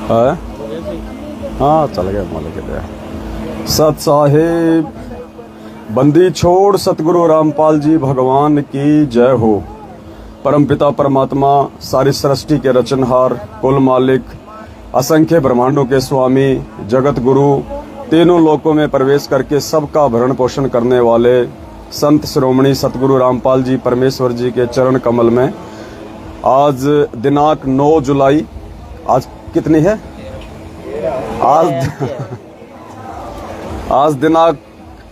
है। हाँ चल गया मौले के दया। सत साहिब बंदी छोड़ सतगुरु रामपाल जी भगवान की जय हो। परमपिता परमात्मा सारी सृष्टि के रचनहार, कुल मालिक, असंख्य ब्रह्मांडों के स्वामी, जगत गुरु, तीनों लोकों में प्रवेश करके सबका भरण पोषण करने वाले संत श्रोमणी सतगुरु रामपाल जी परमेश्वर जी के चरण कमल में आज दिनांक 9 जुलाई, आज कितनी है? आज दिनांक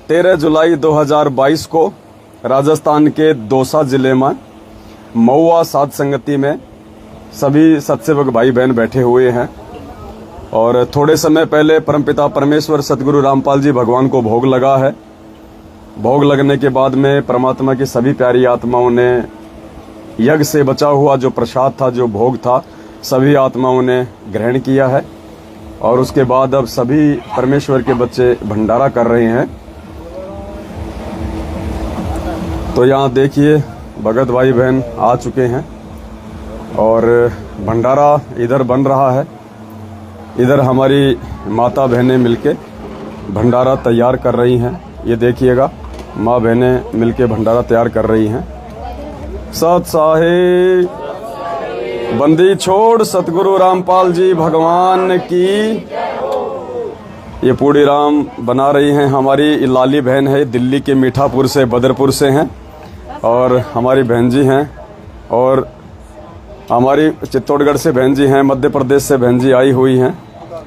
13 जुलाई 2022 को राजस्थान के दौसा जिले में महुआ साध संगति में सभी सत्सेवक भाई बहन बैठे हुए हैं और थोड़े समय पहले परमपिता परमेश्वर सतगुरु रामपाल जी भगवान को भोग लगा है। भोग लगने के बाद में परमात्मा की सभी प्यारी आत्माओं ने यज्ञ से बचा हुआ जो प्रसाद था, जो भोग था, सभी आत्माओं ने ग्रहण किया है और उसके बाद अब सभी परमेश्वर के बच्चे भंडारा कर रहे हैं। तो यहाँ देखिए भगत भाई बहन आ चुके हैं और भंडारा इधर बन रहा है। इधर हमारी माता बहनें मिलके भंडारा तैयार कर रही हैं। ये देखिएगा माँ बहनें मिलके भंडारा तैयार कर रही हैं। सत साहिब बंदी छोड़ सतगुरु रामपाल जी भगवान की। ये पूड़ी राम बना रही हैं हमारी लाली बहन है, दिल्ली के मीठापुर से, बदरपुर से हैं और हमारी बहन जी हैं और हमारी चित्तौड़गढ़ से बहन जी हैं, मध्य प्रदेश से बहन जी आई हुई हैं।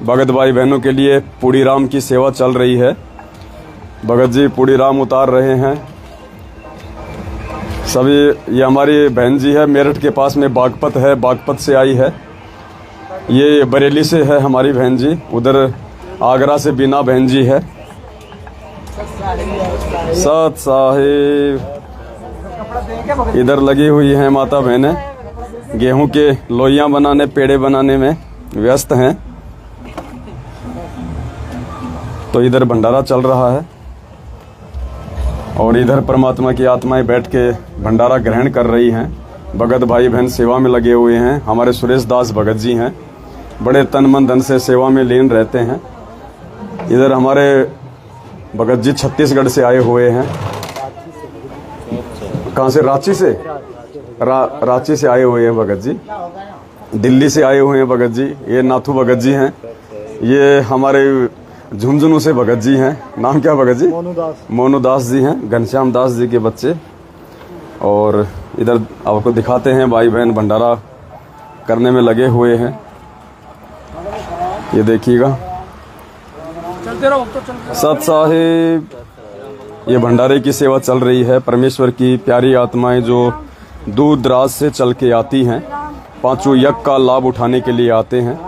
भगत भाई बहनों के लिए पूड़ी राम की सेवा चल रही है। भगत जी पूड़ी राम उतार रहे हैं सभी। ये हमारी बहन जी है, मेरठ के पास में बागपत है, बागपत से आई है। ये बरेली से है हमारी बहन जी। उधर आगरा से बीना बहन जी है। सत साहिब इधर लगी हुई हैं माता बहनें, गेहूं के लोइयां बनाने, पेड़े बनाने में व्यस्त हैं। तो इधर भंडारा चल रहा है और इधर परमात्मा की आत्माएं बैठ के भंडारा ग्रहण कर रही हैं। भगत भाई बहन सेवा में लगे हुए हैं। हमारे सुरेश दास भगत जी हैं, बड़े तन मन धन से सेवा में लीन रहते हैं। इधर हमारे भगत जी छत्तीसगढ़ से आए हुए हैं। कहाँ से? रांची से। रांची से आए हुए हैं भगत जी। दिल्ली से आए हुए हैं भगत जी। ये नाथू भगत जी हैं। ये हमारे झुंझुनू से भगत जी हैं। नाम क्या भगत जी? मोनू दास जी हैं, घनश्याम दास जी के बच्चे। और इधर आपको दिखाते हैं भाई बहन भंडारा करने में लगे हुए हैं। ये देखिएगा सत साहिब, ये भंडारे की सेवा चल रही है। परमेश्वर की प्यारी आत्माएं जो दूर दराज से चल के आती हैं, पांचों यज्ञ का लाभ उठाने के लिए आते हैं।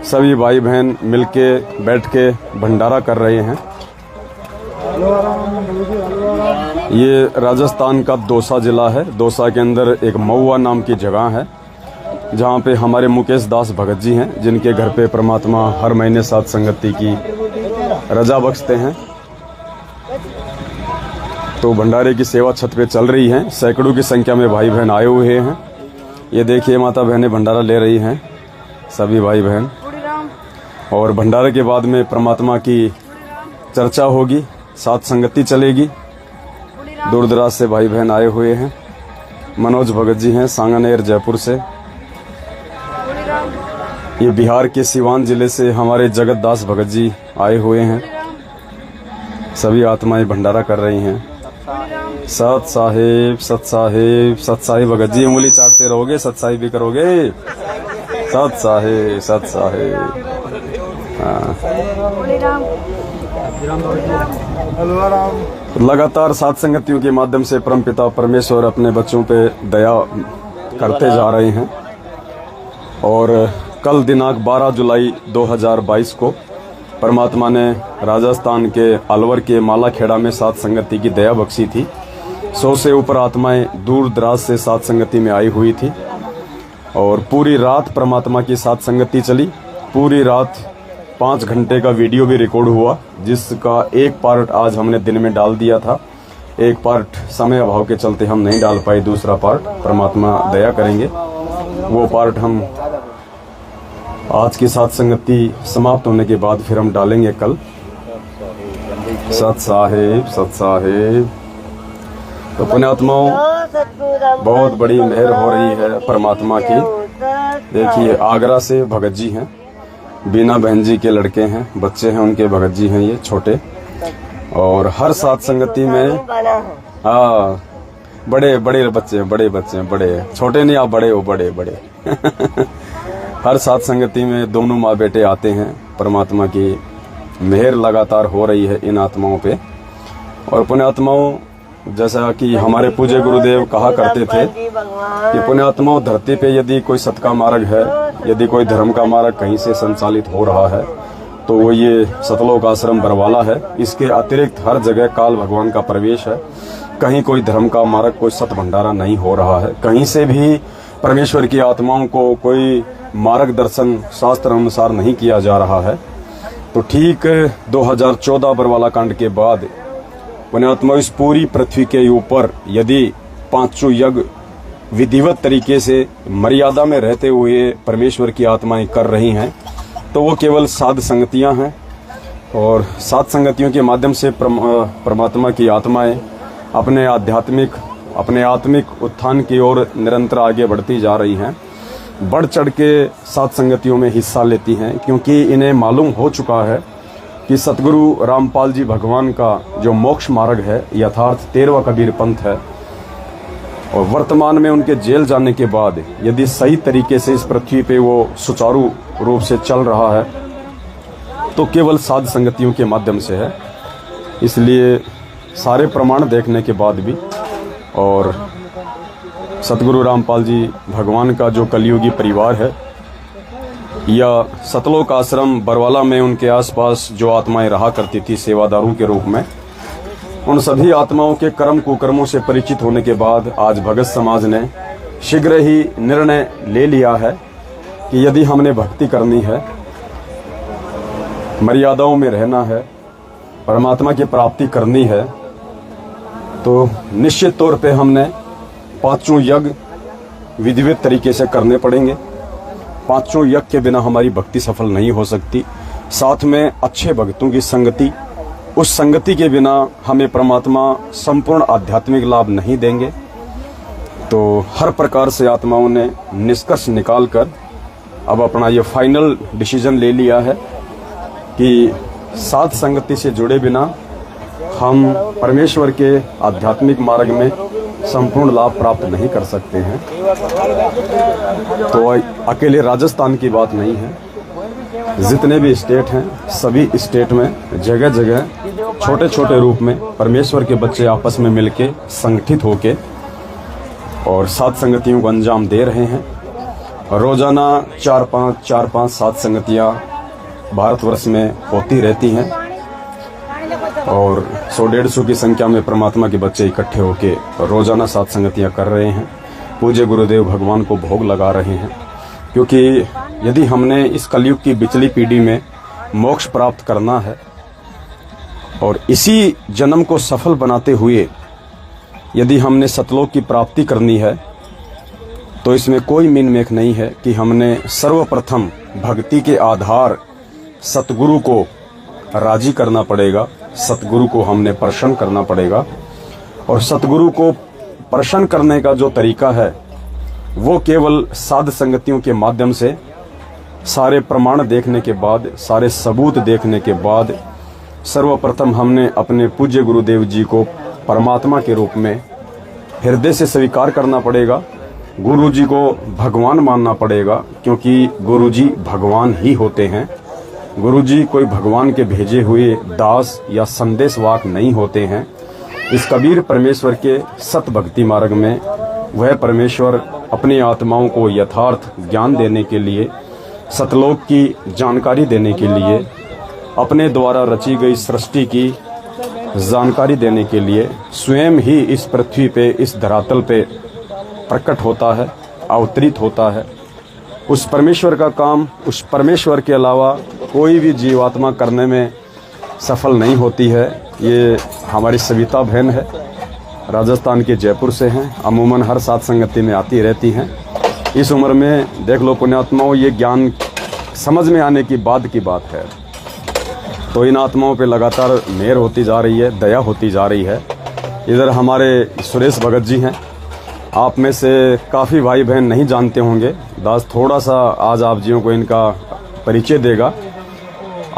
सभी भाई बहन मिलके बैठ के भंडारा कर रहे हैं। ये राजस्थान का दौसा जिला है। दौसा के अंदर एक महुआ नाम की जगह है जहाँ पे हमारे मुकेश दास भगत जी हैं, जिनके घर पे परमात्मा हर महीने साथ संगति की रजा बख्शते हैं। तो भंडारे की सेवा छत पे चल रही है। सैकड़ों की संख्या में भाई बहन आए हुए हैं। ये देखिए माता बहनें भंडारा ले रही हैं, सभी भाई बहन। और भंडारे के बाद में परमात्मा की चर्चा होगी, साथ संगति चलेगी। दूर दराज से भाई बहन आए हुए हैं। मनोज भगत जी हैं, सांगानेर जयपुर से। ये बिहार के सिवान जिले से हमारे जगत दास भगत जी आए हुए हैं। सभी आत्माएं भंडारा कर रही हैं। सत साहिब, सत साहिब, सत साहिब भगत जी उंगली चाटते रहोगे, सत साहिब भी करोगे। सत साहिब, सत साहिब। लगातार साथ संगतियों के माध्यम से परमपिता परमेश्वर अपने बच्चों पे दया करते जा रहे हैं। और कल दिनांक 12 जुलाई 2022 को परमात्मा ने राजस्थान के अलवर के मालाखेड़ा में साथ संगति की दया बख्शी थी। 100 से ऊपर आत्माएं दूर दराज से साथ संगति में आई हुई थी और पूरी रात परमात्मा की साथ संगति चली। पूरी रात 5 घंटे का वीडियो भी रिकॉर्ड हुआ, जिसका एक पार्ट आज हमने दिन में डाल दिया था। एक पार्ट समय अभाव के चलते हम नहीं डाल पाए, दूसरा पार्ट परमात्मा दया करेंगे वो पार्ट हम आज की साथ संगति समाप्त होने के बाद फिर हम डालेंगे कल। सत साहेब। तो पुण्यात्माओं, बहुत बड़ी मेहर हो रही है परमात्मा की। देखिए, आगरा से भगत जी हैं, बीना बहन जी के लड़के हैं, बच्चे हैं उनके, भगत जी हैं ये छोटे। और हर साथ संगति में बड़े बच्चे बड़े, छोटे नहीं, आप बड़े हो, बड़े हर साथ संगति में दोनों माँ बेटे आते हैं। परमात्मा की मेहर लगातार हो रही है इन आत्माओं पे। और पुण्यात्माओं, जैसा कि हमारे पूज्य गुरुदेव कहा करते थे कि पुण्यात्माओं, धरती पे यदि कोई सत का मार्ग है, यदि कोई धर्म का मार्ग कहीं से संचालित हो रहा है, तो वो ये सतलोक आश्रम बरवाला है। इसके अतिरिक्त हर जगह काल भगवान का प्रवेश है। कहीं कोई धर्म का मार्ग, कोई सत भंडारा नहीं हो रहा है। कहीं से भी परमेश्वर की आत्माओं को कोई मार्गदर्शन शास्त्र अनुसार नहीं किया जा रहा है। तो ठीक 2014 बरवाला कांड के बाद पुण्यात्मा, इस पूरी पृथ्वी के ऊपर यदि पांचों यज्ञ विधिवत तरीके से मर्यादा में रहते हुए परमेश्वर की आत्माएं कर रही हैं, तो वो केवल साध संगतियां हैं। और साध संगतियों के माध्यम से परमात्मा की आत्माएं अपने आत्मिक उत्थान की ओर निरंतर आगे बढ़ती जा रही हैं। बढ़ चढ़ के साध संगतियों में हिस्सा लेती हैं, क्योंकि इन्हें मालूम हो चुका है कि सतगुरु रामपाल जी भगवान का जो मोक्ष मार्ग है, यथार्थ 13वां कबीर पंथ है। और वर्तमान में उनके जेल जाने के बाद यदि सही तरीके से इस पृथ्वी पे वो सुचारू रूप से चल रहा है, तो केवल साध संगतियों के माध्यम से है। इसलिए सारे प्रमाण देखने के बाद भी, और सतगुरु रामपाल जी भगवान का जो कलयुगी परिवार है, या सतलोक आश्रम बरवाला में उनके आसपास जो आत्माएं रहा करती थी सेवादारों के रूप में, उन सभी आत्माओं के कर्म कुकर्मों से परिचित होने के बाद आज भगत समाज ने शीघ्र ही निर्णय ले लिया है कि यदि हमने भक्ति करनी है, मर्यादाओं में रहना है, परमात्मा की प्राप्ति करनी है, तो निश्चित तौर पे हमने पांचों यज्ञ विधिवत तरीके से करने पड़ेंगे। पांचों यज्ञ के बिना हमारी भक्ति सफल नहीं हो सकती। साथ में अच्छे भक्तों की संगति, उस संगति के बिना हमें परमात्मा संपूर्ण आध्यात्मिक लाभ नहीं देंगे। तो हर प्रकार से आत्माओं ने निष्कर्ष निकालकर अब अपना ये फाइनल डिसीजन ले लिया है कि साध संगति से जुड़े बिना हम परमेश्वर के आध्यात्मिक मार्ग में संपूर्ण लाभ प्राप्त नहीं कर सकते हैं। तो अकेले राजस्थान की बात नहीं है, जितने भी स्टेट हैं, सभी स्टेट में जगह जगह छोटे छोटे रूप में परमेश्वर के बच्चे आपस में मिलके संगठित होके और साध संगतियों को अंजाम दे रहे हैं। रोजाना 4-5 साध संगतियां भारतवर्ष में होती रहती हैं, और 100-150 की संख्या में परमात्मा के बच्चे इकट्ठे होके रोजाना साध संगतियां कर रहे हैं। पूज्य गुरुदेव भगवान को भोग लगा रहे हैं, क्योंकि यदि हमने इस कलयुग की बिचली पीढ़ी में मोक्ष प्राप्त करना है और इसी जन्म को सफल बनाते हुए यदि हमने सतलोक की प्राप्ति करनी है, तो इसमें कोई मीन मेख नहीं है कि हमने सर्वप्रथम भक्ति के आधार सतगुरु को राजी करना पड़ेगा। सतगुरु को हमने प्रसन्न करना पड़ेगा, और सतगुरु को प्रसन्न करने का जो तरीका है वो केवल साध संगतियों के माध्यम से, सारे प्रमाण देखने के बाद, सारे सबूत देखने के बाद सर्वप्रथम हमने अपने पूज्य गुरुदेव जी को परमात्मा के रूप में हृदय से स्वीकार करना पड़ेगा। गुरु जी को भगवान मानना पड़ेगा, क्योंकि गुरु जी भगवान ही होते हैं। गुरु जी कोई भगवान के भेजे हुए दास या संदेशवाहक नहीं होते हैं। इस कबीर परमेश्वर के सत भक्ति मार्ग में वह परमेश्वर अपनी आत्माओं को यथार्थ ज्ञान देने के लिए, सतलोक की जानकारी देने के लिए, अपने द्वारा रची गई सृष्टि की जानकारी देने के लिए स्वयं ही इस पृथ्वी पे, इस धरातल पे प्रकट होता है, अवतरित होता है। उस परमेश्वर का काम, उस परमेश्वर के अलावा कोई भी जीवात्मा करने में सफल नहीं होती है। ये हमारी सविता बहन है, राजस्थान के जयपुर से हैं, अमूमन हर साथ संगति में आती रहती हैं। इस उम्र में देख लो पुण्यात्माओं, ये ज्ञान समझ में आने की बाद की बात है। तो इन आत्माओं पे लगातार मेहर होती जा रही है, दया होती जा रही है। इधर हमारे सुरेश भगत जी हैं, आप में से काफ़ी भाई बहन नहीं जानते होंगे। दास थोड़ा सा आज आप जियों को इनका परिचय देगा।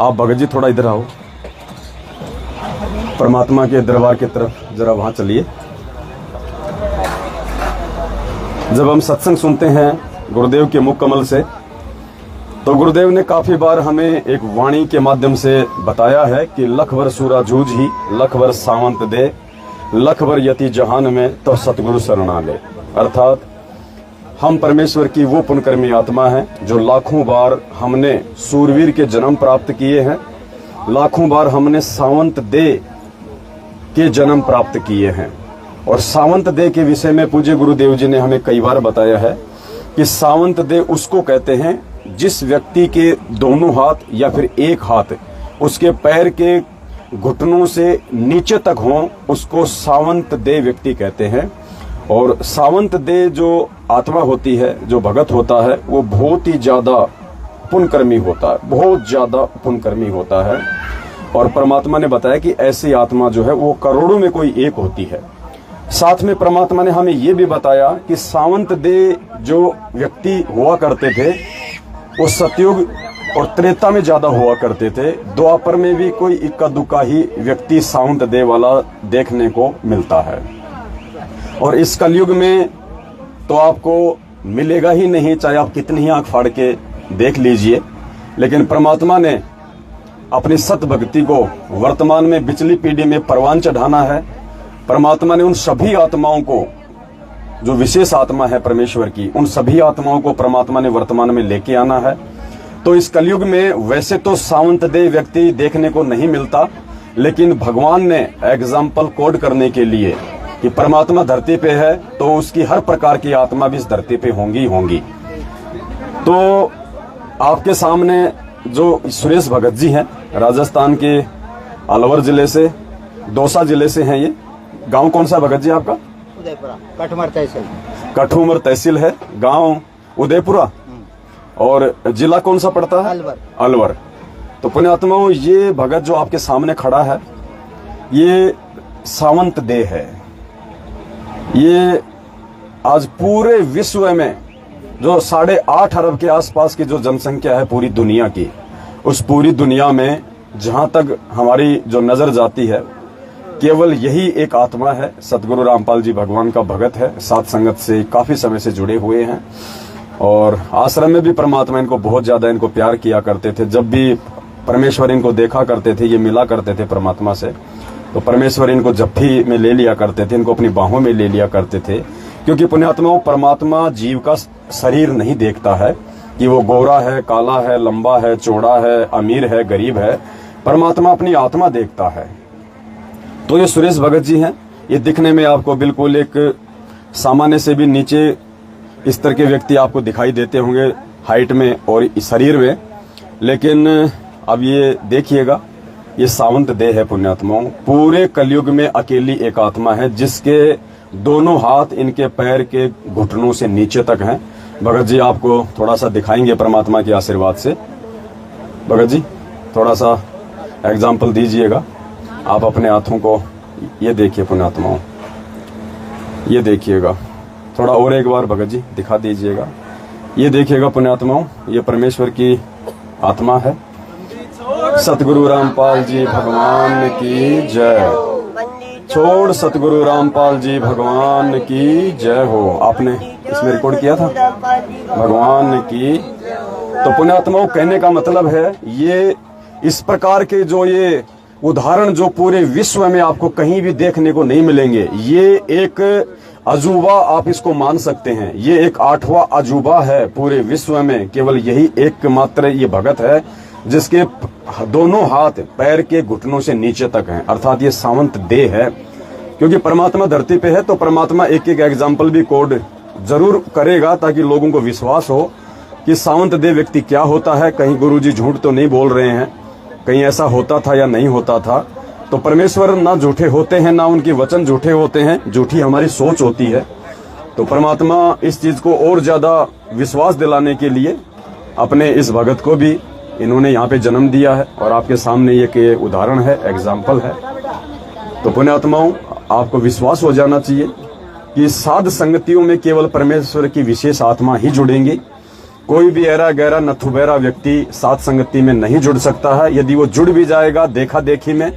आप भगत जी थोड़ा इधर आओ, परमात्मा के दरबार की तरफ जरा वहाँ चलिए। जब हम सत्संग सुनते हैं गुरुदेव के मुख कमल से, तो गुरुदेव ने काफी बार हमें एक वाणी के माध्यम से बताया है कि लख वर सूरा जूझ ही लख वर सावंत दे, लख वर यति जहान में तो सतगुरु शरणा ले। अर्थात हम परमेश्वर की वो पुण्यकर्मी आत्मा है जो लाखों बार हमने सूरवीर के जन्म प्राप्त किए हैं, लाखों बार हमने सावंत दे के जन्म प्राप्त किए हैं। और सावंत दे के विषय में पूज्य गुरुदेव जी ने हमें कई बार बताया है कि सावंत दे उसको कहते हैं जिस व्यक्ति के दोनों हाथ या फिर एक हाथ उसके पैर के घुटनों से नीचे तक हों, उसको सावंत दे व्यक्ति कहते हैं। और सावंत दे जो आत्मा होती है, जो भगत होता है, वो बहुत ही ज्यादा पुण्यकर्मी होता है, बहुत ज्यादा पुण्यकर्मी होता है। और परमात्मा ने बताया कि ऐसी आत्मा जो है वो करोड़ों में कोई एक होती है। साथ में परमात्मा ने हमें ये भी बताया कि सावंत दे जो व्यक्ति हुआ करते थे वो सतयुग और त्रेता में ज्यादा हुआ करते थे। द्वापर में भी कोई इक्का दुक्का ही व्यक्ति सावंत दे वाला देखने को मिलता है। और इस कलयुग में तो आपको मिलेगा ही नहीं, चाहे आप कितनी ही आंख फाड़ के देख लीजिए। लेकिन परमात्मा ने अपनी सत भक्ति को वर्तमान में बिचली पीढ़ी में परवान चढ़ाना है। परमात्मा ने उन सभी आत्माओं को, जो विशेष आत्मा है परमेश्वर की, उन सभी आत्माओं को परमात्मा ने वर्तमान में लेके आना है। तो इस कलयुग में वैसे तो सावंत दे व्यक्ति देखने को नहीं मिलता, लेकिन भगवान ने एग्जाम्पल कोड करने के लिए कि परमात्मा धरती पे है तो उसकी हर प्रकार की आत्मा भी इस धरती पे होंगी होंगी। तो आपके सामने जो सुरेश भगत जी हैं, राजस्थान के अलवर जिले से, दौसा जिले से हैं। ये गांव कौन सा भगत जी आपका? उदयपुरा, कठुमर तहसील। कठुमर तहसील है, गांव उदयपुरा। और जिला कौन सा पड़ता है? अलवर। अलवर। तो पुण्यात्माओं, ये भगत जो आपके सामने खड़ा है ये सावंत दे है। ये आज पूरे विश्व में जो 8.5 अरब के आसपास की जो जनसंख्या है पूरी दुनिया की, उस पूरी दुनिया में जहां तक हमारी जो नजर जाती है केवल यही एक आत्मा है। सतगुरु रामपाल जी भगवान का भगत है, साथ संगत से काफी समय से जुड़े हुए हैं। और आश्रम में भी परमात्मा इनको बहुत ज्यादा इनको प्यार किया करते थे। जब भी परमेश्वर इनको देखा करते थे, ये मिला करते थे परमात्मा से, तो परमेश्वर इनको जप्फी में ले लिया करते थे, इनको अपनी बाहों में ले लिया करते थे। क्योंकि पुण्यात्माओं, परमात्मा जीव का शरीर नहीं देखता है कि वो गोरा है, काला है, लंबा है, चौड़ा है, अमीर है, गरीब है। परमात्मा अपनी आत्मा देखता है। तो ये सुरेश भगत जी हैं। ये दिखने में आपको बिल्कुल एक सामान्य से भी नीचे इस तरह के व्यक्ति आपको दिखाई देते होंगे हाइट में और शरीर में, लेकिन अब ये देखिएगा, ये सावंत दे है पुण्यात्माओं। पूरे कलयुग में अकेली एक आत्मा है जिसके दोनों हाथ इनके पैर के घुटनों से नीचे तक हैं। भगत जी आपको थोड़ा सा दिखाएंगे परमात्मा के आशीर्वाद से। भगत जी थोड़ा सा एग्जाम्पल दीजिएगा आप अपने हाथों को। ये देखिए पुण्यात्माओं, ये देखिएगा, थोड़ा और एक बार भगत जी दिखा दीजिएगा। ये देखिएगा पुण्यात्माओं, ये परमेश्वर की आत्मा है। सतगुरु रामपाल जी भगवान की जय। छोड़ सतगुरु रामपाल जी भगवान की जय हो। आपने इसमें रिकॉर्ड किया था भगवान की। तो पुण्यात्माओं, कहने का मतलब है ये इस प्रकार के जो ये उदाहरण जो पूरे विश्व में आपको कहीं भी देखने को नहीं मिलेंगे। ये एक अजूबा आप इसको मान सकते हैं। ये एक 8वां अजूबा है पूरे विश्व में। केवल यही एकमात्र ये भगत है जिसके दोनों हाथ पैर के घुटनों से नीचे तक हैं, अर्थात ये सावंत दे है। क्योंकि परमात्मा धरती पे है तो परमात्मा एक एक एग्जाम्पल भी कोड जरूर करेगा ताकि लोगों को विश्वास हो कि सावंत दे व्यक्ति क्या होता है। कहीं गुरुजी झूठ तो नहीं बोल रहे हैं, कहीं ऐसा होता था या नहीं होता था। तो परमेश्वर ना झूठे होते हैं, ना उनके वचन झूठे होते हैं, झूठी हमारी सोच होती है। तो परमात्मा इस चीज को और ज्यादा विश्वास दिलाने के लिए अपने इस भगत को भी इन्होंने यहाँ पे जन्म दिया है और आपके सामने ये कि उदाहरण है, एग्जाम्पल है। तो पुण्यात्माओं, आपको विश्वास हो जाना चाहिए कि साध संगतियों में केवल परमेश्वर की विशेष आत्मा ही जुड़ेंगी। कोई भी ऐरा गहरा नथुबैरा व्यक्ति साध संगति में नहीं जुड़ सकता है। यदि वो जुड़ भी जाएगा देखा देखी में,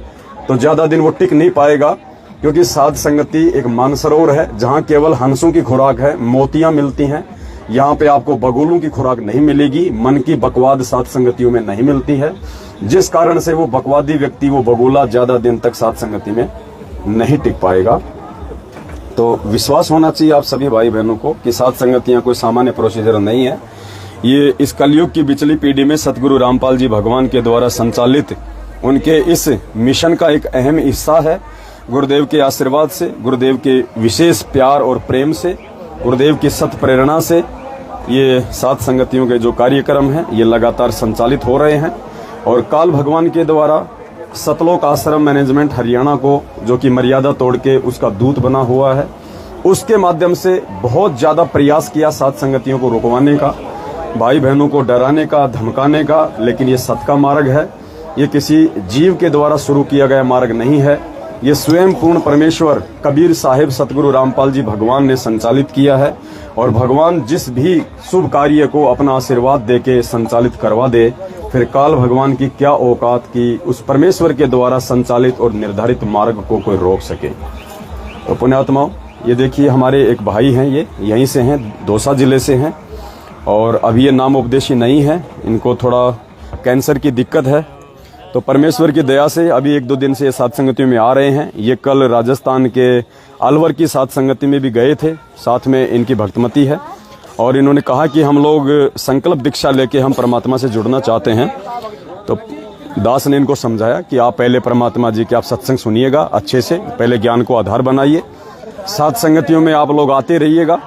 तो ज्यादा दिन वो टिक नहीं पाएगा, क्योंकि साध संगति एक मानसरोवर है जहाँ केवल हंसों की खुराक है, मोतियां मिलती हैं। यहाँ पे आपको बगुलों की खुराक नहीं मिलेगी, मन की बकवाद साध संगतियों में नहीं मिलती है, जिस कारण से वो बकवादी व्यक्ति, वो बगुला ज्यादा दिन तक साध संगति में नहीं टिक पाएगा। तो विश्वास होना चाहिए आप सभी भाई बहनों को कि साध संगतियां कोई सामान्य प्रोसीजर नहीं है। ये इस कलयुग की पिछली पीढ़ी में सतगुरु रामपाल जी भगवान के द्वारा संचालित उनके इस मिशन का एक अहम हिस्सा है। गुरुदेव के आशीर्वाद से, गुरुदेव के विशेष प्यार और प्रेम से, गुरुदेव की सत प्रेरणा से ये साध संगतियों के जो कार्यक्रम हैं ये लगातार संचालित हो रहे हैं। और काल भगवान के द्वारा सतलोक आश्रम मैनेजमेंट हरियाणा को, जो कि मर्यादा तोड़ के उसका दूत बना हुआ है, उसके माध्यम से बहुत ज्यादा प्रयास किया साध संगतियों को रुकवाने का, भाई बहनों को डराने का, धमकाने का। लेकिन ये सत का मार्ग है, ये किसी जीव के द्वारा शुरू किया गया मार्ग नहीं है। ये स्वयं पूर्ण परमेश्वर कबीर साहिब सतगुरु रामपाल जी भगवान ने संचालित किया है। और भगवान जिस भी शुभ कार्य को अपना आशीर्वाद देके संचालित करवा दे, फिर काल भगवान की क्या औकात की उस परमेश्वर के द्वारा संचालित और निर्धारित मार्ग को कोई रोक सके। तो पुण्यात्माओं, ये देखिए हमारे एक भाई हैं, ये यहीं से हैं, दौसा जिले से हैं, और अभी ये नाम उपदेशी नहीं है, इनको थोड़ा कैंसर की दिक्कत है। तो परमेश्वर की दया से अभी 1-2 दिन से ये साध संगतियों में आ रहे हैं। ये कल राजस्थान के अलवर की साध संगति में भी गए थे, साथ में इनकी भक्तमती है, और इन्होंने कहा कि हम लोग संकल्प दीक्षा लेके हम परमात्मा से जुड़ना चाहते हैं। तो दास ने इनको समझाया कि आप पहले परमात्मा जी के आप सत्संग सुनिएगा अच्छे से, पहले ज्ञान को आधार बनाइए, साध संगतियों में आप लोग आते रहिएगा,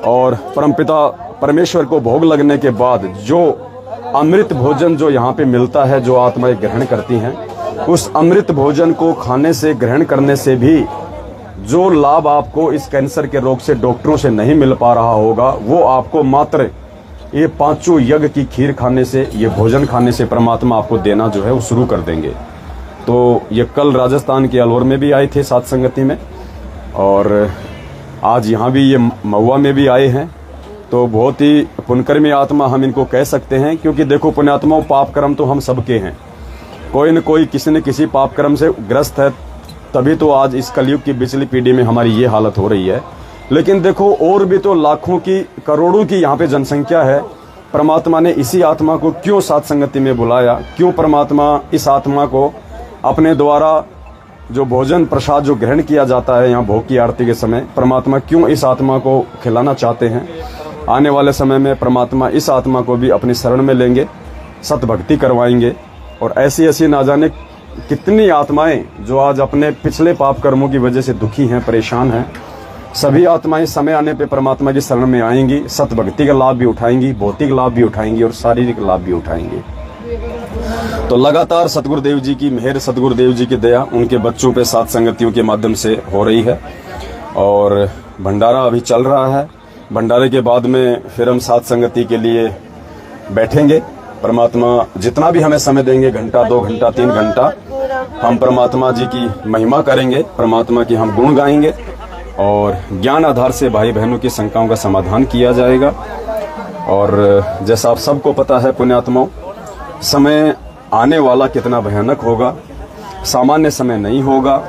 और परमपिता परमेश्वर को भोग लगने के बाद जो अमृत भोजन जो यहाँ पे मिलता है, जो आत्माएं ग्रहण करती हैं, उस अमृत भोजन को खाने से, ग्रहण करने से भी जो लाभ आपको इस कैंसर के रोग से डॉक्टरों से नहीं मिल पा रहा होगा, वो आपको मात्र ये 5 यज्ञ की खीर खाने से, ये भोजन खाने से परमात्मा आपको देना जो है वो शुरू कर देंगे। तो ये कल राजस्थान के अलवर में भी आए थे साध संगति में, और आज यहाँ भी ये महुआ में भी आए हैं। तो बहुत ही पुण्यकर्मी आत्मा हम इनको कह सकते हैं, क्योंकि देखो पुण्यात्माओं, पाप कर्म तो हम सबके हैं, कोई न कोई किसी न किसी पाप कर्म से ग्रस्त है, तभी तो आज इस कलयुग की पिछली पीढ़ी में हमारी ये हालत हो रही है। लेकिन देखो और भी तो लाखों की, करोड़ों की यहाँ पे जनसंख्या है। परमात्मा ने इसी आत्मा को क्यों साध संगति में बुलाया, क्यों परमात्मा इस आत्मा को अपने द्वारा जो भोजन प्रसाद जो ग्रहण किया जाता है यहाँ भोग की आरती के समय, परमात्मा क्यों इस आत्मा को खिलाना चाहते हैं। आने वाले समय में परमात्मा इस आत्मा को भी अपनी शरण में लेंगे, सत भक्ति करवाएंगे, और ऐसी ऐसी ना जाने कितनी आत्माएं जो आज अपने पिछले पाप कर्मों की वजह से दुखी हैं, परेशान हैं, सभी आत्माएं समय आने पे परमात्मा की शरण में आएंगी, सत भक्ति का लाभ भी उठाएंगी, भौतिक लाभ भी उठाएंगी और शारीरिक लाभ भी उठाएंगी। तो लगातार सतगुरुदेव जी की मेहर, सतगुरुदेव जी की दया उनके बच्चों पे साध संगतियों के माध्यम से हो रही है। और भंडारा अभी चल रहा है, भंडारे के बाद में फिर हम साध संगति के लिए बैठेंगे। परमात्मा जितना भी हमें समय देंगे, घंटा, 2 घंटा, 3 घंटा, हम परमात्मा जी की महिमा करेंगे, परमात्मा की हम गुण गाएंगे, और ज्ञान आधार से भाई बहनों की शंकाओं का समाधान किया जाएगा। और जैसा आप सबको पता है पुण्यात्माओं, समय आने वाला कितना भयानक होगा, सामान्य समय नहीं होगा।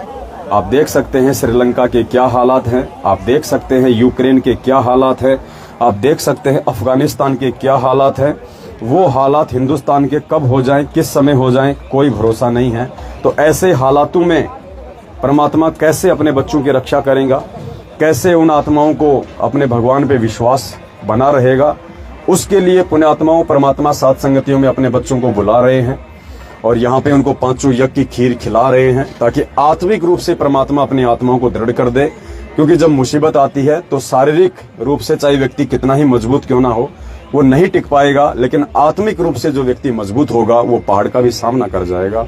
आप देख सकते हैं श्रीलंका के क्या हालात हैं, आप देख सकते हैं यूक्रेन के क्या हालात हैं, आप देख सकते हैं अफगानिस्तान के क्या हालात हैं। वो हालात हिंदुस्तान के कब हो जाएं, किस समय हो जाएं, कोई भरोसा नहीं है। तो ऐसे हालातों में परमात्मा कैसे अपने बच्चों की रक्षा करेगा, कैसे उन आत्माओं को अपने भगवान पे विश्वास बना रहेगा, उसके लिए पुण्यात्माओं परमात्मा साध संगतियों में अपने बच्चों को बुला रहे हैं, और यहाँ पे उनको 5 यज्ञ की खीर खिला रहे हैं, ताकि आत्मिक रूप से परमात्मा अपनी आत्माओं को दृढ़ कर दे। क्योंकि जब मुसीबत आती है तो शारीरिक रूप से चाहे व्यक्ति कितना ही मजबूत क्यों ना हो, वो नहीं टिक पाएगा, लेकिन आत्मिक रूप से जो व्यक्ति मजबूत होगा वो पहाड़ का भी सामना कर जाएगा।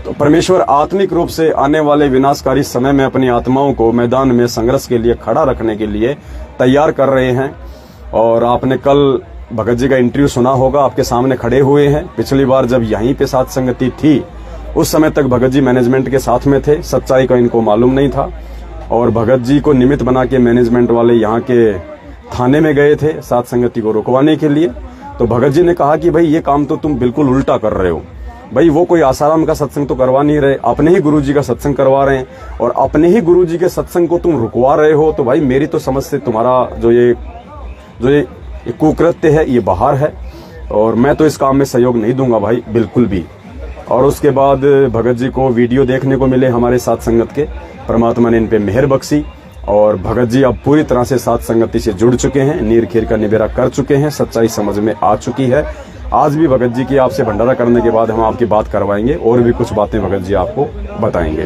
तो परमेश्वर आत्मिक रूप से आने वाले विनाशकारी समय में अपनी आत्माओं को मैदान में संघर्ष के लिए खड़ा रखने के लिए तैयार कर रहे हैं। और आपने कल भगत जी का इंटरव्यू सुना होगा, आपके सामने खड़े हुए हैं। पिछली बार जब यहीं पे साथ संगति थी उस समय तक भगत जी मैनेजमेंट के साथ में थे, सच्चाई का इनको मालूम नहीं था और भगत जी को निमित्त बना के मैनेजमेंट वाले यहाँ के थाने में गए थे साथ संगति को रुकवाने के लिए। तो भगत जी ने कहा कि भाई ये काम तो तुम बिल्कुल उल्टा कर रहे हो, भाई वो कोई आसाराम का सत्संग तो करवा नहीं रहे, अपने ही गुरुजी का सत्संग करवा रहे हैं और अपने ही गुरुजी के सत्संग को तुम रुकवा रहे हो। तो भाई मेरी तो समझ से तुम्हारा जो ये कुकृत्य है ये बाहर है और मैं तो इस काम में सहयोग नहीं दूंगा भाई, बिल्कुल भी। और उसके बाद भगत जी को वीडियो देखने को मिले हमारे साथ संगत के, परमात्मा ने इन पे मेहर बख्शी और भगत जी अब पूरी तरह से साथ संगति से जुड़ चुके हैं, नीर खीर का निबेरा कर चुके हैं, सच्चाई समझ में आ चुकी है। आज भी भगत जी की आपसे भंडारा करने के बाद हम आपकी बात करवाएंगे और भी कुछ बातें भगत जी आपको बताएंगे।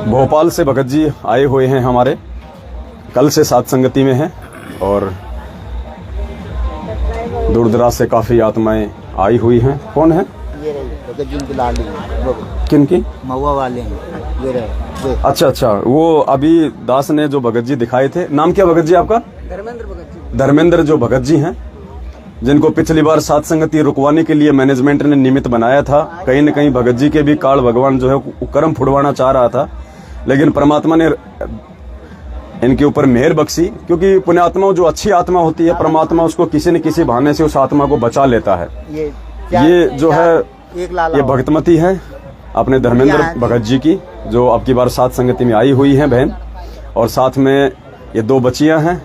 भोपाल से भगत जी आए हुए हैं हमारे, कल से साथ संगति में हैं और दूर दराज से काफी आत्माएं आई हुई हैं। कौन है? ये रही भगत जी की लाली, किनकी? महुआ वाले हैं ये रहे। अच्छा अच्छा, वो अभी दास ने जो भगत जी दिखाए थे, नाम क्या भगत जी आपका? धर्मेंद्र भगत जी। धर्मेंद्र जो भगत जी हैं, जिनको पिछली बार साथ संगति रुकवाने के लिए मैनेजमेंट ने निमित्त बनाया था। कहीं न कहीं भगत जी के भी काल भगवान जो है कर्म फुड़वाना चाह रहा था, लेकिन परमात्मा ने इनके ऊपर मेहर बख्शी, क्योंकि पुण्यात्मा जो अच्छी आत्मा होती है परमात्मा उसको किसी न किसी बहाने से उस आत्मा को बचा लेता है। ये जो है ये भगतमती है अपने धर्मेंद्र भगत जी की, जो अब की बार साथ संगति में आई हुई है बहन, और साथ में ये 2 बच्चियां हैं,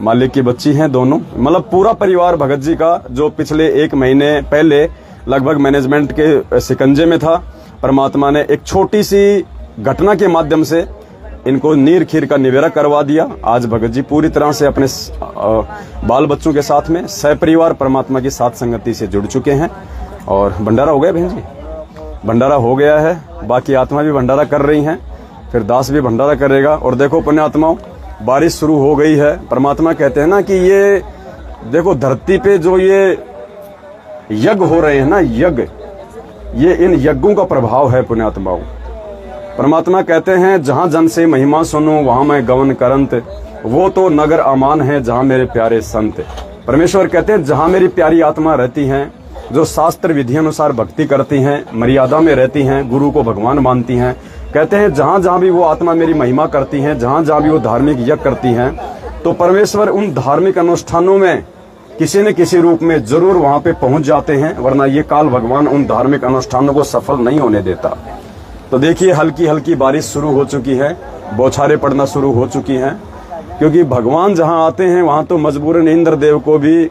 मालिक की बच्ची हैं दोनों, मतलब पूरा परिवार भगत जी का जो पिछले 1 महीने पहले लगभग मैनेजमेंट के शिकंजे में था। परमात्मा ने एक छोटी सी घटना के माध्यम से इनको नीर खीर का निबेरा करवा दिया। आज भगत जी पूरी तरह से अपने बाल बच्चों के साथ में सहपरिवार परमात्मा की साथ संगति से जुड़ चुके हैं। और भंडारा हो गया बहन जी? भंडारा हो गया है, बाकी आत्मा भी भंडारा कर रही हैं, फिर दास भी भंडारा करेगा। और देखो पुण्यात्माओं, बारिश शुरू हो गई है। परमात्मा कहते हैं ना कि ये देखो धरती पे जो ये यज्ञ हो रहे हैं ना, यज्ञ, ये इन यज्ञों का प्रभाव है पुण्यात्माओं। परमात्मा कहते हैं जहां जन से महिमा सुनो वहां मैं गवन करंत, वो तो नगर अमान है जहां मेरे प्यारे संत। परमेश्वर कहते हैं जहां मेरी प्यारी आत्मा रहती हैं, जो शास्त्र विधि अनुसार भक्ति करती हैं, मर्यादा में रहती हैं, गुरु को भगवान मानती हैं, कहते हैं जहां जहां भी वो आत्मा मेरी महिमा करती हैं, जहां जहां भी वो धार्मिक यज्ञ करती हैं, तो परमेश्वर उन धार्मिक अनुष्ठानों में किसी न किसी रूप में जरूर वहां पे पहुंच जाते हैं, वरना ये काल भगवान उन धार्मिक अनुष्ठानों को सफल नहीं होने देता। तो देखिए हल्की हल्की बारिश शुरू हो चुकी है, बौछारें पड़ना शुरू हो चुकी हैं, क्योंकि भगवान जहां आते हैं वहां तो मजबूरन इंद्र देव को भी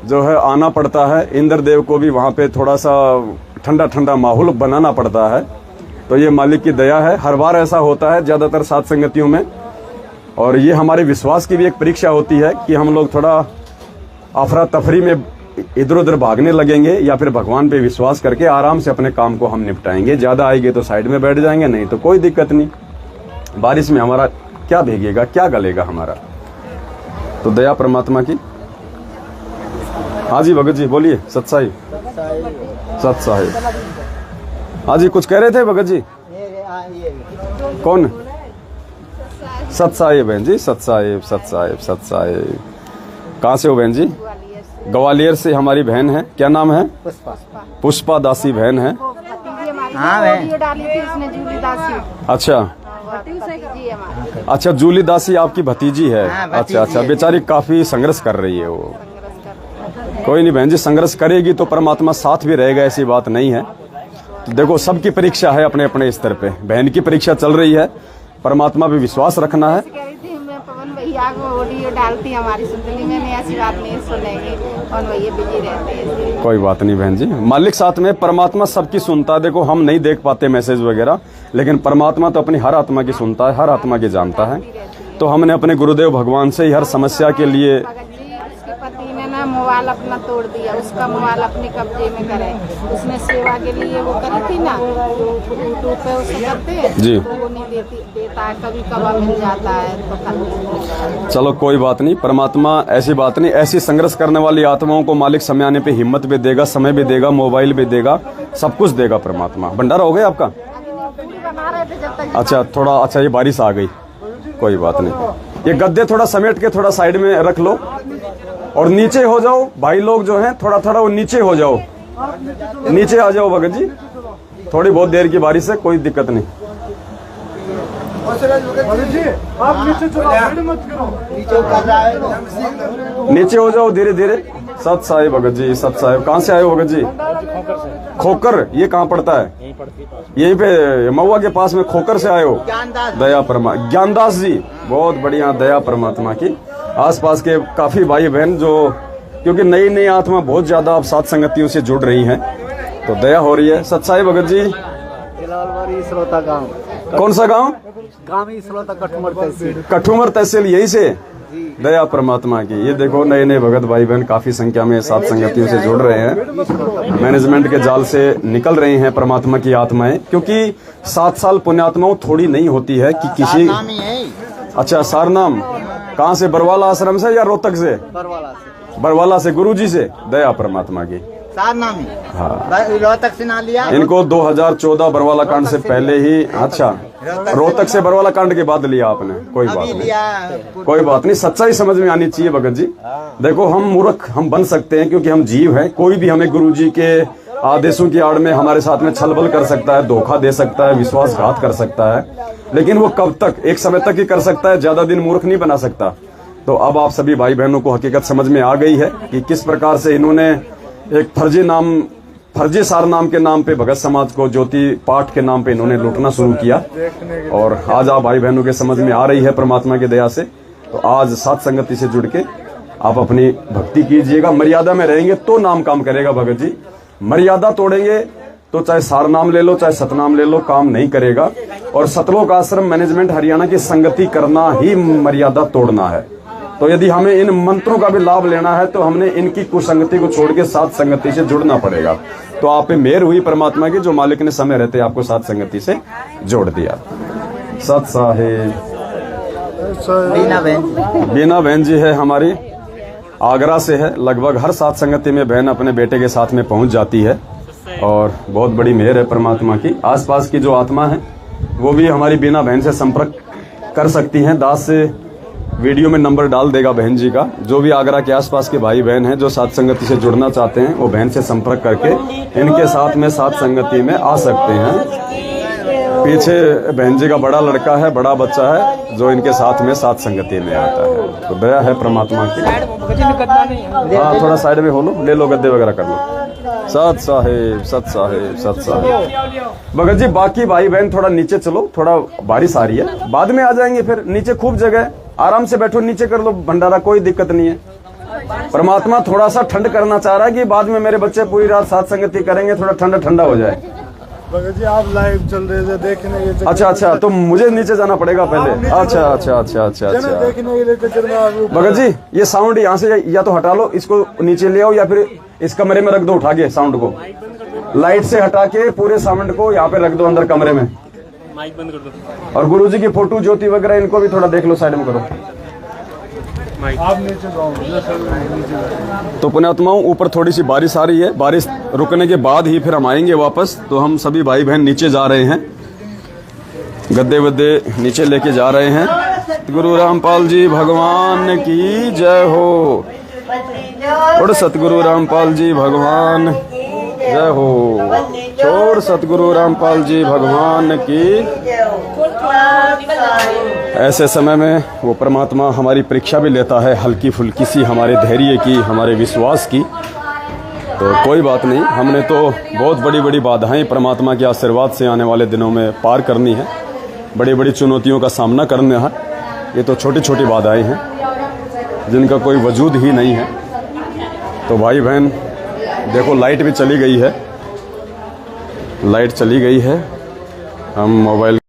जो है आना पड़ता है, इंद्र देव को भी वहां पे थोड़ा सा ठंडा ठंडा माहौल बनाना पड़ता है। तो ये मालिक की दया है, हर बार ऐसा होता है ज्यादातर साथ संगतियों में। और ये हमारे विश्वास की भी एक परीक्षा होती है कि हम लोग थोड़ा अफरा तफरी में इधर उधर भागने लगेंगे या फिर भगवान पे विश्वास करके आराम से अपने काम को हम निपटाएंगे। ज्यादा आएंगे तो साइड में बैठ जाएंगे, नहीं तो कोई दिक्कत नहीं। बारिश में हमारा क्या भीगेगा, क्या गलेगा हमारा। तो दया परमात्मा की। हाँ जी भगत जी बोलिए। सत्साई सत्साई। हाँ जी कुछ कह रहे थे भगत जी? कौन? सत्साई बहन जी, सत्साई सत्साई सत्साई। कहाँ से हो बहन जी? ग्वालियर से हमारी बहन है। क्या नाम है? पुष्पा दासी बहन है। हाँ डाली थी इसने जूली दासी। अच्छा अच्छा, जूली दासी आपकी भतीजी है। अच्छा अच्छा, बेचारी काफी संघर्ष कर रही है वो। कोई नहीं बहन जी, संघर्ष करेगी तो परमात्मा साथ भी रहेगा, ऐसी बात नहीं है। तो देखो सबकी परीक्षा है अपने अपने स्तर पे, बहन की परीक्षा चल रही है, परमात्मा पे विश्वास रखना है। पवन भैया को ऑडियो डालती हमारी सुनती, मैंने ऐसी बात नहीं सुनेगी और भैया बिजी रहते हैं। कोई बात नहीं बहन जी, मालिक साथ में, परमात्मा सबकी सुनता है। देखो हम नहीं देख पाते मैसेज वगैरह, लेकिन परमात्मा तो अपनी हर आत्मा की सुनता है, हर आत्मा की जानता है। तो हमने अपने गुरुदेव भगवान से ही हर समस्या के लिए। पति ने ना मोबाइल अपना तोड़ दिया, उसका मोबाइल अपने कब्जे में करे, उसने सेवा के लिए वो करी थी ना, यूट्यूब पे उसे करते हैं जी, तो वो नहीं देता है, कभी कभार मिल जाता है तो कर। चलो कोई बात नहीं, परमात्मा ऐसी बात नहीं, ऐसी संघर्ष करने वाली आत्माओं को मालिक समय आने पे हिम्मत भी देगा, समय भी देगा, मोबाइल भी देगा, सब कुछ देगा परमात्मा। भंडारा हो गया आपका? बना रहे थे जब तक। अच्छा थोड़ा, अच्छा ये बारिश आ गई, कोई बात नहीं। ये गद्दे थोड़ा समेट के थोड़ा साइड में रख लो। और नीचे हो जाओ भाई लोग जो हैं, थोड़ा थोड़ा वो नीचे हो जाओ, नीचे आ जाओ भगत जी, थोड़ी बहुत देर की बारिश है, कोई दिक्कत नहीं। आप नीचे चलो, मत करो, नीचे उतर रहा है, नीचे हो जाओ धीरे धीरे। सत साहिब भगत जी, सत साहिब। कहाँ से आए हो भगत जी? खोकर, ये कहाँ पड़ता है? यहीं पे महुआ के पास में खोकर से आए हो? दया परमात्मा, ज्ञानदास जी, बहुत बढ़िया, दया परमात्मा की। आसपास के काफी भाई बहन जो, क्योंकि नई नई आत्मा बहुत ज्यादा अब साथ संगतियों से जुड़ रही हैं, तो दया हो रही है। सत साहिब भगत जी, श्रोता गाँव। कौन सा गाँव? कठुमर तहसील, यही से? दया परमात्मा की। ये देखो नए नए भगत भाई बहन काफी संख्या में साथ संगतियों से जुड़ रहे हैं, मैनेजमेंट के जाल से निकल रहे हैं परमात्मा की आत्माएं, क्योंकि 7 साल पुण्यात्माओं थोड़ी नहीं होती है कि किसी। अच्छा, सारनाम कहाँ से? बरवाला आश्रम से या रोहतक से? बरवाला से, गुरुजी से। दया परमात्मा की। सारनामी, हाँ, रोहतक से ना लिया इनको 2014 बरवाला कांड से पहले ही। अच्छा, रोहतक से बरवाला कांड के बाद लिया आपने? कोई बात नहीं, कोई बात नहीं, सच्चाई समझ में आनी चाहिए भगत जी। देखो हम मूर्ख हम बन सकते हैं क्योंकि हम जीव हैं, कोई भी हमें गुरुजी के आदेशों की आड़ में हमारे साथ में छलबल कर सकता है, धोखा दे सकता है, विश्वासघात कर सकता है, लेकिन वो कब तक? एक समय तक ही कर सकता है, ज्यादा दिन मूर्ख नहीं बना सकता। तो अब आप सभी भाई बहनों को हकीकत समझ में आ गई है कि किस प्रकार से इन्होंने एक फर्जी सार नाम के नाम पे भगत समाज को ज्योति पाठ के नाम पे इन्होंने लूटना शुरू किया, और आज आप भाई बहनों के समझ में आ रही है परमात्मा की दया से। तो आज साथ संगति से जुड़ के आप अपनी भक्ति कीजिएगा, मर्यादा में रहेंगे तो नाम काम करेगा भगत जी। मर्यादा तोड़ेंगे तो चाहे सार नाम ले लो चाहे सतनाम ले लो, काम नहीं करेगा। और सतलोक आश्रम मैनेजमेंट हरियाणा की संगति करना ही मर्यादा तोड़ना है। तो यदि हमें इन मंत्रों का भी लाभ लेना है तो हमने इनकी कुसंगति को छोड़ के साथ संगति से जुड़ना पड़ेगा। तो आप पे मेहर हुई परमात्मा की, जो मालिक ने समय रहते आपको साथ संगति से जोड़ दिया। सत साहिब। बीना बहन जी है हमारी, आगरा से है। लगभग हर साथ संगति में बहन अपने बेटे के साथ में पहुंच जाती है, और बहुत बड़ी मेहर है परमात्मा की। आसपास की जो आत्मा है वो भी हमारी बीना बहन से संपर्क कर सकती हैं। दास से वीडियो में नंबर डाल देगा बहन जी का। जो भी आगरा के आसपास के भाई बहन हैं जो साथ संगति से जुड़ना चाहते हैं, वो बहन से संपर्क करके इनके साथ में साथ संगति में आ सकते हैं। पीछे बहन जी का बड़ा लड़का है, बड़ा बच्चा है, जो इनके साथ में साथ संगति में आता है। तो दया है परमात्मा की। हाँ, थोड़ा साइड में हो लो, ले लो, गद्दे वगैरह कर लो। सत साहिब, सत साहिब, सत साहिब। भगत जी बाकी भाई बहन थोड़ा नीचे चलो, थोड़ा बारिश आ रही है, बाद में आ जाएंगे फिर। नीचे खूब जगह है, आराम से बैठो, नीचे कर लो भंडारा, कोई दिक्कत नहीं है। परमात्मा थोड़ा सा ठंड करना चाह रहा है कि बाद में मेरे बच्चे पूरी रात साथ संगति करेंगे, थोड़ा ठंडा ठंडा हो जाए। भगत जी आप लाइव चल रहे थे देखने के। अच्छा अच्छा, तो मुझे नीचे जाना पड़ेगा पहले। अच्छा अच्छा अच्छा अच्छा अच्छा, देखने के लिए चक्कर में। भगत जी ये साउंड यहाँ से या तो हटा लो, इसको नीचे ले आओ, या फिर इस कमरे में रख दो उठा के साउंड को। लाइट से हटा के पूरे साउंड को यहाँ पे रख दो अंदर कमरे में। माइक बंद कर दो। और गुरुजी की फोटो ज्योति वगैरह इनको भी थोड़ा देख लो, साइड में करो। आप नीचे जाओ। तो पुण्यात्माओं ऊपर थोड़ी सी बारिश आ रही है, बारिश रुकने के बाद ही फिर हम आएंगे वापस। तो हम सभी भाई बहन नीचे जा रहे हैं, गद्दे वद्दे नीचे लेके जा रहे हैं। गुरु रामपाल जी भगवान की जय हो, और सतगुरु रामपाल जी भगवान जय हो, छोड़ सतगुरु रामपाल जी भगवान की। ऐसे समय में वो परमात्मा हमारी परीक्षा भी लेता है, हल्की फुल्की सी, हमारे धैर्य की, हमारे विश्वास की। तो कोई बात नहीं, हमने तो बहुत बड़ी बड़ी बाधाएं परमात्मा के आशीर्वाद से आने वाले दिनों में पार करनी है, बड़ी बड़ी चुनौतियों का सामना करना है। ये तो छोटी छोटी बाधाएं हैं जिनका कोई वजूद ही नहीं है। तो भाई बहन देखो लाइट भी चली गई है, लाइट चली गई है। हम मोबाइल